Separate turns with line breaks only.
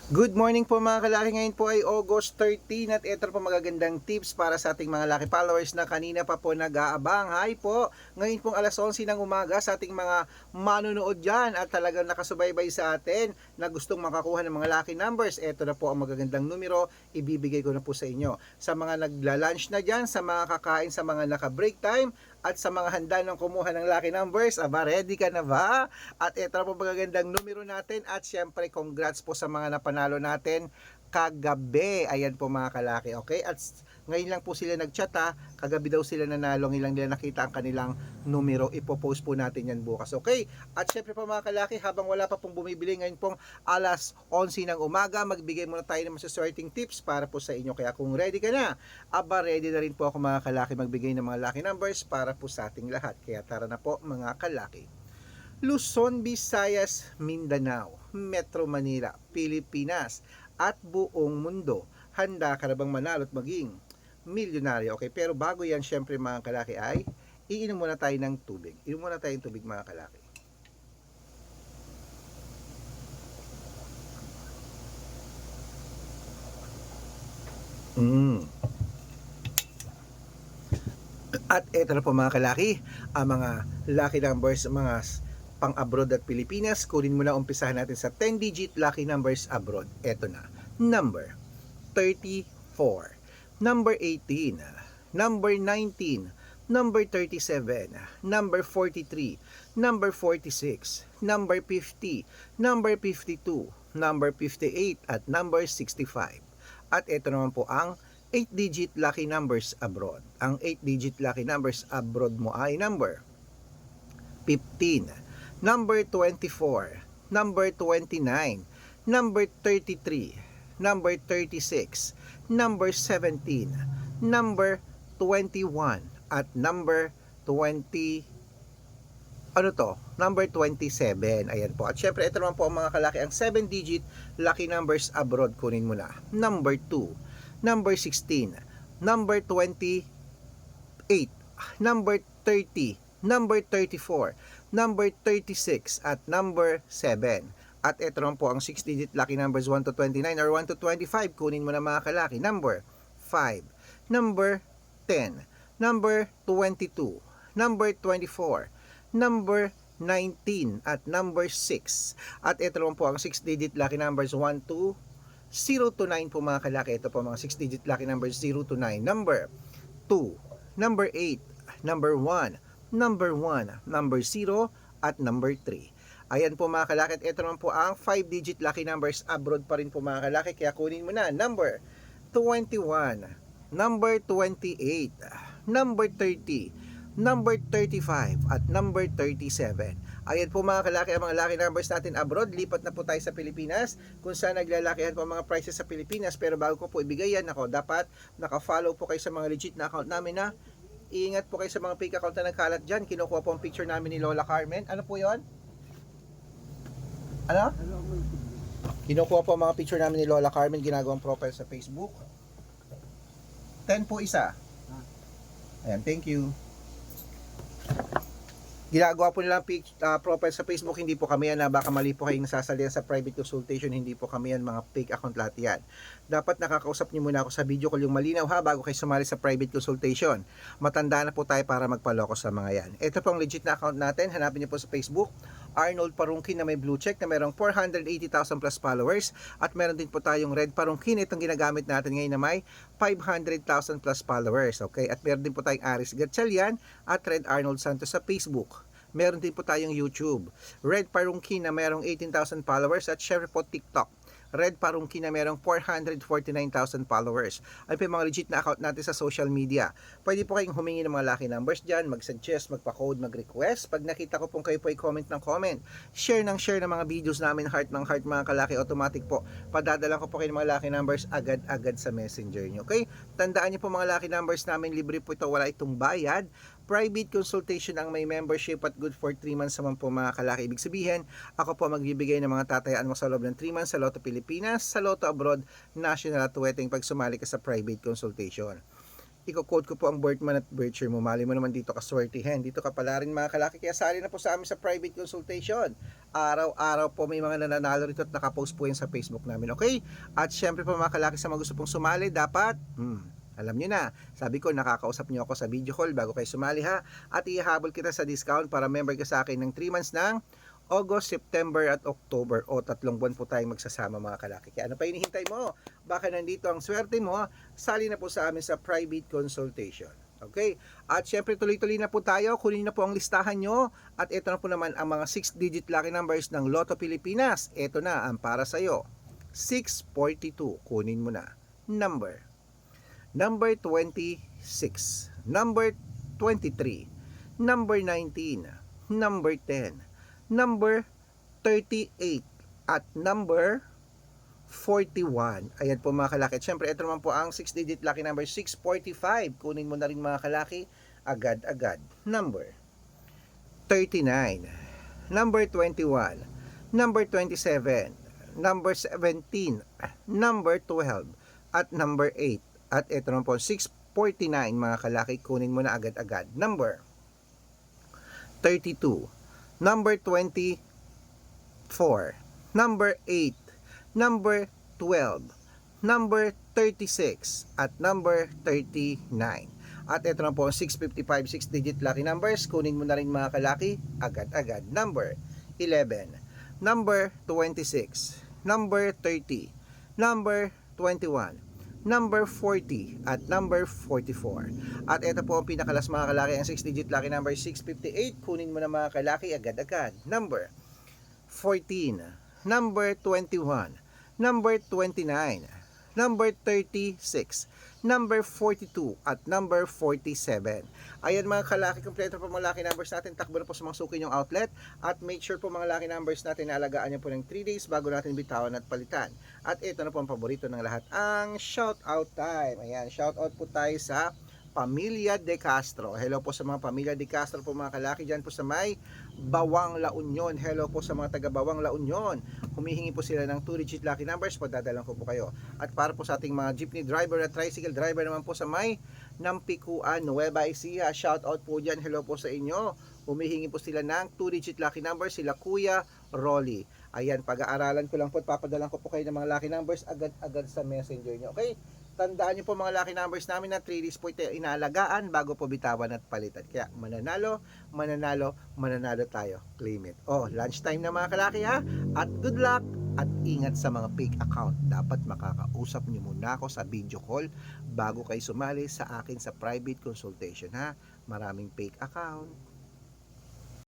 Good morning po mga kalaki. Ngayon po ay August 13 at ito po magagandang tips para sa ating mga laki followers na kanina pa po nag-aabang. Hi po! Ngayon pong alas 11 ng umaga sa ating mga manunood dyan at talagang nakasubaybay sa atin na gustong makakuha ng mga lucky numbers. Ito na po ang magagandang numero. Ibibigay ko na po sa inyo. Sa mga nagla-lunch na dyan, sa mga kakain, sa mga naka-break time, at sa mga handa ng kumuha ng lucky numbers. Aba, ready ka na ba? At ito na po magagandang numero natin at syempre congrats po sa mga napanalo natin kagabi. Ayan po mga kalaki, okay? At ngayon lang po sila nagchat ha. Kagabi daw sila nanalo, ngayon lang nila nakita ang kanilang numero. Ipopost po natin yan bukas, okay? At syempre po mga kalaki, habang wala pa pong bumibili ngayon pong alas 11 ng umaga, magbigay muna tayo ng masaswerteng tips para po sa inyo. Kaya kung ready ka na, aba ready na rin po ako mga kalaki magbigay ng mga lucky numbers para po sa ating lahat. Kaya tara na po mga kalaki. Luzon, Visayas, Mindanao, Metro Manila, Pilipinas, at buong mundo. Handa ka na bang manalo at maging milyonaryo? Okay, pero bago yan, syempre mga kalaki ay iinom muna tayo ng tubig. Inom muna tayo ng tubig mga kalaki. At eto na po mga kalaki, ang mga lucky numbers, mga pang-abroad at Pilipinas. Kunin mo na, umpisahan natin sa 10-digit lucky numbers abroad. Eto na. Number 34, number 18, number 19, number 37, number 43, number 46, number 50, number 52, number 58, at number 65. At ito naman po ang 8-digit lucky numbers abroad. Ang 8-digit lucky numbers abroad mo ay number 15, number 24, number 29, number 33, number 36, number 17, number 21, at number 20, number 27. Ayan po. At syempre, ito naman po ang mga kalaki, ang 7-digit lucky numbers abroad. Kunin mo na. Number 2, number 16, number 28, number 30, number 34, number 36, at number 7. At ito naman po ang 6-digit lucky numbers 1 to 29 or 1 to 25. Kunin mo na mga kalaki. Number 5, number 10, number 22, number 24, number 19, at number 6. At ito naman po ang 6-digit lucky numbers 1 to 0 to 9 po mga kalaki. Ito po mga 6-digit lucky numbers 0 to 9. Number 2, number 8, number 1, number 1, number 0, at number 3. Ayan po mga kalaki. At ito naman po ang 5-digit lucky numbers abroad pa rin po mga kalaki. Kaya kunin mo na. Number 21, number 28, number 30, number 35, at number 37. Ayan po mga kalaki ang mga lucky numbers natin abroad. Lipat na po tayo sa Pilipinas kung saan naglalakihan po ang mga prices sa Pilipinas. Pero bago ko po ibigay yan, ako, dapat naka-follow po kayo sa mga legit na account namin na iingat po kayo sa mga fake account na nagkalat dyan. Kinukuha po ang picture namin ni Lola Carmen. Ano po yon? Ano? Kinukuha po ang mga picture namin ni Lola Carmen, ginagawang profile sa Facebook. 10 po isa. Ayan, thank you. Ginagawa po nila profile sa Facebook, hindi po kami yan na baka mali po kayong nasasalihan sa private consultation, hindi po kami yan, mga fake account lahat yan. Dapat nakakausap niyo muna ako sa video call yung malinaw ha, bago kayo sumali sa private consultation. Matanda na po tayo para magpaloko sa mga yan. Ito po ang legit na account natin, hanapin niyo po sa Facebook, Arnold Parungkin na may blue check na merong 480,000 plus followers, at meron din po tayong Red Parungkin, itong ginagamit natin ngayon na may 500,000 plus followers, okay? At meron din po tayong Aris Gatchalian at Red Arnold Santos sa Facebook. Meron din po tayong YouTube, Red Parungkin na merong 18,000 followers, at syempre po TikTok, Red Parungkin na merong 449,000 followers. Ay po yung mga legit na account natin sa social media. Pwede po kayong humingi ng mga lucky numbers dyan, mag-suggest, magpa-code, mag-request. Pag nakita ko pong kayo po ay comment ng comment, share ng mga videos namin, heart ng heart mga kalaki, automatic po. Padadalan ko po kayo ng mga lucky numbers agad-agad sa messenger nyo. Okay? Tandaan nyo po mga lucky numbers namin, libre po ito, wala itong bayad. Private consultation ang may membership at good for 3 months naman po mga kalaki. Ibig sabihin, ako po magbibigay ng mga tatayaan mo sa loob ng 3 months sa Lotto Pilipinas, sa Lotto Abroad, National at Tuweteng pag sumali ka sa private consultation. Iko-quote ko po ang birth month at birth year mo. Mali mo naman dito kaswertihin. Dito ka pala rin mga kalaki. Kaya sali na po sa amin sa private consultation. Araw-araw po may mga nananalo rito at nakapost po yan sa Facebook namin. Okay? At syempre po mga kalaki, sa mga gusto pong sumali, dapat, alam nyo na, sabi ko nakakausap nyo ako sa video call bago kayo sumali ha. At ihahabol kita sa discount para member ka sa akin ng 3 months ng August, September at October, o 3 buwan po tayong magsasama mga kalaki. Kaya ano pa hinihintay mo? Baka nandito ang swerte mo, sali na po sa amin sa private consultation. Okay? At syempre tuloy-tuloy na po tayo, kunin na po ang listahan nyo. At ito na po naman ang mga 6-digit lucky numbers ng Lotto Pilipinas. Ito na ang para sa'yo. 642, kunin mo na. Number 26, number 23, number 19, number 10, number 38 at number 41. Ayan po mga kalaki. Siyempre ito naman po ang 6-digit lucky number 645. Kunin mo na rin mga kalaki agad-agad. Number 39, number 21, number 27, number 17, number 12 at number 8. At ito naman po 649 mga kalaki. Kunin mo na agad-agad. Number 32, number 24, number 8, number 12, number 36, at number 39. At ito na po 655 6-digit lucky numbers. Kunin mo na rin mga kalaki agad-agad. Number 11, number 26, number 30, number 21, number 40 at number 44. At ito po ang pinakalas mga kalaki, ang 6-digit lucky number 658. Kunin mo na mga kalaki agad-agad. Number 14, number 21, number 29, number 36, number 42 at number 47. Ayan mga kalaki, kompleto po mga lucky numbers natin. Takbo na po sa mga suki yung outlet. At make sure po mga lucky numbers natin na alagaan nyo po ng 3 days bago natin bitawan at palitan. At ito na po ang paborito ng lahat, ang shout out time. Ayan, shout out po tayo sa Pamilya De Castro. Hello po sa mga Pamilya De Castro po mga kalaki dyan po sa may Bawang La Union. Hello po sa mga taga Bawang La Union. Humihingi po sila ng 2-digit lucky numbers. Padadalan ko po kayo. At para po sa ating mga jeepney driver at tricycle driver naman po sa may Nampikuan, Nueva Ecija, shout out po dyan. Hello po sa inyo. Humihingi po sila ng 2-digit lucky numbers. Sila Kuya Rolly. Ayan, pag-aaralan ko lang po at papadalan ko po kayo ng mga lucky numbers agad-agad sa messenger nyo. Okay? Tandaan nyo po mga lucky numbers namin na 3 days po ito inaalagaan bago po bitawan at palitan. Kaya mananalo, mananalo, mananalo tayo. Claim it. Oh, lunchtime na mga kalaki ha. At good luck at ingat sa mga fake account. Dapat makakausap nyo muna ako sa video call bago kayo sumali sa akin sa private consultation ha. Maraming fake account.